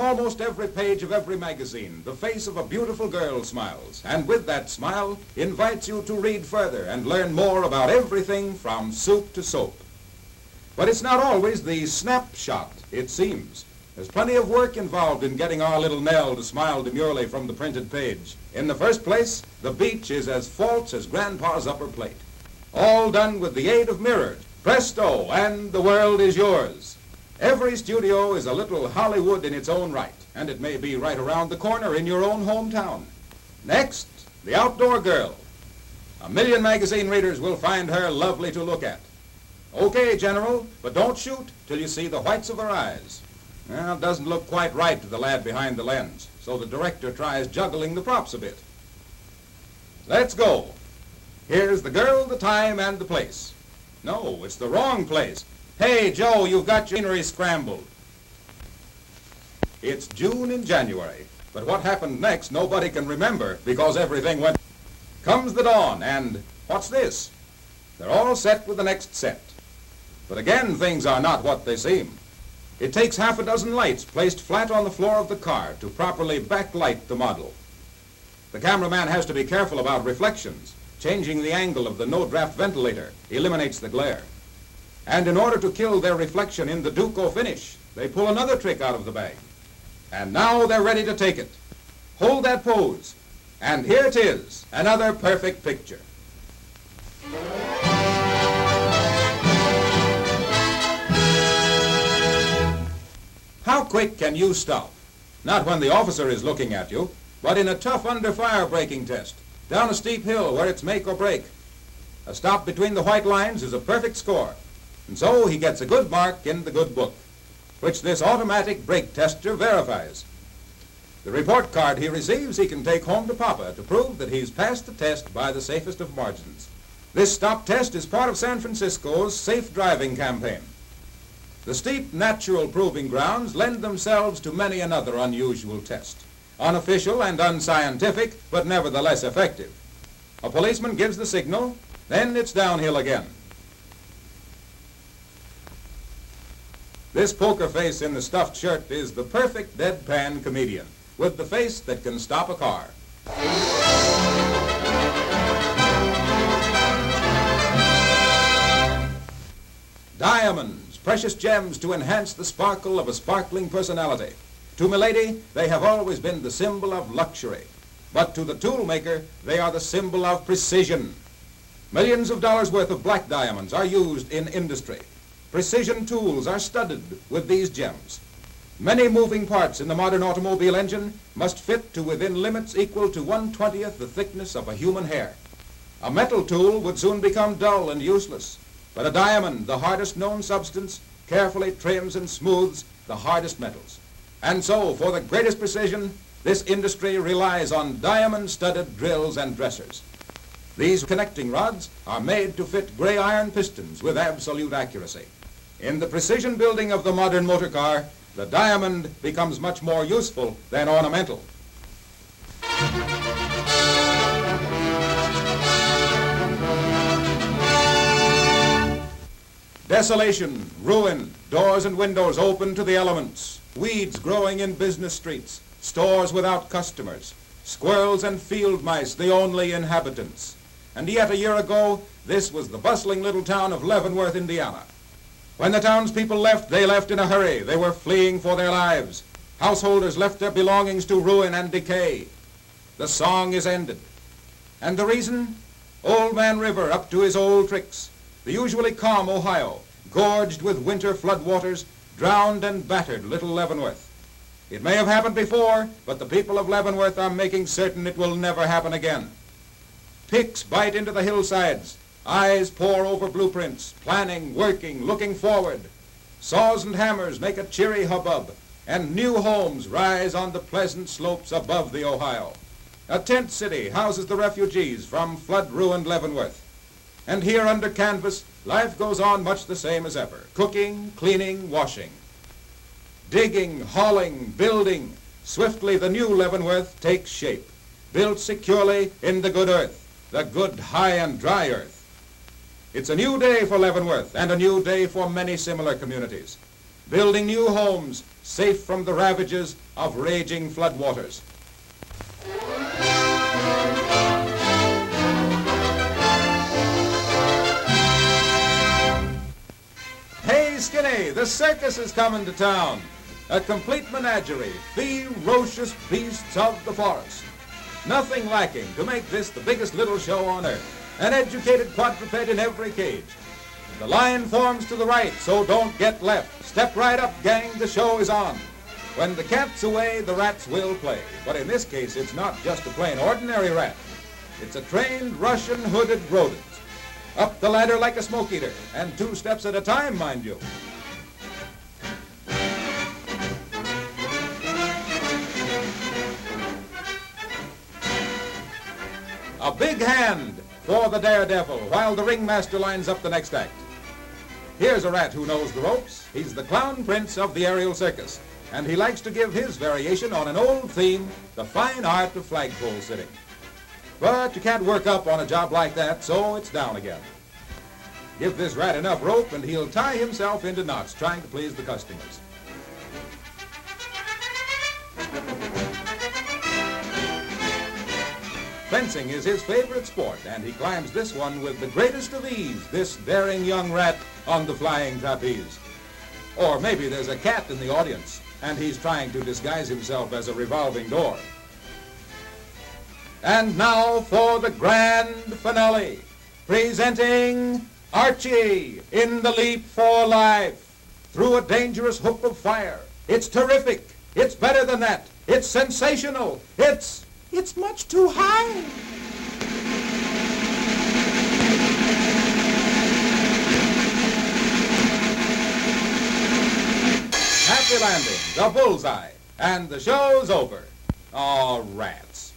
almost every page of every magazine, the face of a beautiful girl smiles, and with that smile invites you to read further and learn more about everything from soup to soap. But it's not always the snapshot, it seems. There's plenty of work involved in getting our little Nell to smile demurely from the printed page. In the first place, the beach is as false as Grandpa's upper plate. All done with the aid of mirrors. Presto, and the world is yours. Every studio is a little Hollywood in its own right, and it may be right around the corner in your own hometown. Next, the outdoor girl. 1,000,000 magazine readers will find her lovely to look at. Okay, General, but don't shoot till you see the whites of her eyes. Well, it doesn't look quite right to the lad behind the lens, so the director tries juggling the props a bit. Let's go. Here's the girl, the time, and the place. No, it's the wrong place. Hey, Joe, you've got your scenery scrambled. It's June in January, but what happened next nobody can remember because everything went. Comes the dawn, and what's this? They're all set with the next set. But again, things are not what they seem. It takes half a dozen lights placed flat on the floor of the car to properly backlight the model. The cameraman has to be careful about reflections. Changing the angle of the no-draft ventilator eliminates the glare. And in order to kill their reflection in the Duco finish, they pull another trick out of the bag. And now they're ready to take it. Hold that pose. And here it is, another perfect picture. How quick can you stop? Not when the officer is looking at you, but in a tough under-fire braking test, down a steep hill where it's make or break. A stop between the white lines is a perfect score, and so he gets a good mark in the good book, which this automatic brake tester verifies. The report card he receives he can take home to Papa to prove that he's passed the test by the safest of margins. This stop test is part of San Francisco's safe driving campaign. The steep natural proving grounds lend themselves to many another unusual test. Unofficial and unscientific, but nevertheless effective. A policeman gives the signal, then it's downhill again. This poker face in the stuffed shirt is the perfect deadpan comedian, with the face that can stop a car. Diamonds, precious gems to enhance the sparkle of a sparkling personality. To milady, they have always been the symbol of luxury. But to the tool maker, they are the symbol of precision. Millions of dollars worth of black diamonds are used in industry. Precision tools are studded with these gems. Many moving parts in the modern automobile engine must fit to within limits equal to 1/20th the thickness of a human hair. A metal tool would soon become dull and useless, but a diamond, the hardest known substance, carefully trims and smooths the hardest metals. And so, for the greatest precision, this industry relies on diamond-studded drills and dressers. These connecting rods are made to fit gray iron pistons with absolute accuracy. In the precision building of the modern motor car, the diamond becomes much more useful than ornamental. Desolation, ruin, doors and windows open to the elements, weeds growing in business streets, stores without customers, squirrels and field mice the only inhabitants. And yet a year ago, this was the bustling little town of Leavenworth, Indiana. When the townspeople left, they left in a hurry. They were fleeing for their lives. Householders left their belongings to ruin and decay. The song is ended. And the reason? Old Man River up to his old tricks. The usually calm Ohio, gorged with winter floodwaters, drowned and battered little Leavenworth. It may have happened before, but the people of Leavenworth are making certain it will never happen again. Picks bite into the hillsides. Eyes pore over blueprints, planning, working, looking forward. Saws and hammers make a cheery hubbub, and new homes rise on the pleasant slopes above the Ohio. A tent city houses the refugees from flood-ruined Leavenworth. And here under canvas, life goes on much the same as ever. Cooking, cleaning, washing. Digging, hauling, building. Swiftly the new Leavenworth takes shape. Built securely in the good earth, the good high and dry earth. It's a new day for Leavenworth and a new day for many similar communities. Building new homes, safe from the ravages of raging floodwaters. Hey, Skinny, the circus is coming to town. A complete menagerie, ferocious beasts of the forest. Nothing lacking to make this the biggest little show on earth. An educated quadruped in every cage. The line forms to the right, so don't get left. Step right up, gang, the show is on. When the cat's away, the rats will play. But in this case, it's not just a plain ordinary rat. It's a trained Russian hooded rodent. Up the ladder like a smoke eater, and 2 steps at a time, mind you. A big hand for the daredevil while the ringmaster lines up the next act. Here's a rat who knows the ropes. He's the clown prince of the aerial circus, and he likes to give his variation on an old theme, the fine art of flagpole sitting. But you can't work up on a job like that, so it's down again. Give this rat enough rope and he'll tie himself into knots trying to please the customers. Fencing is his favorite sport, and he climbs this one with the greatest of ease, this daring young rat on the flying trapeze. Or maybe there's a cat in the audience, and he's trying to disguise himself as a revolving door. And now for the grand finale, presenting Archie in the leap for life, through a dangerous hoop of fire. It's terrific, it's better than that, it's sensational, it's much too high. Happy landing, the bullseye, and the show's over. Aw, rats.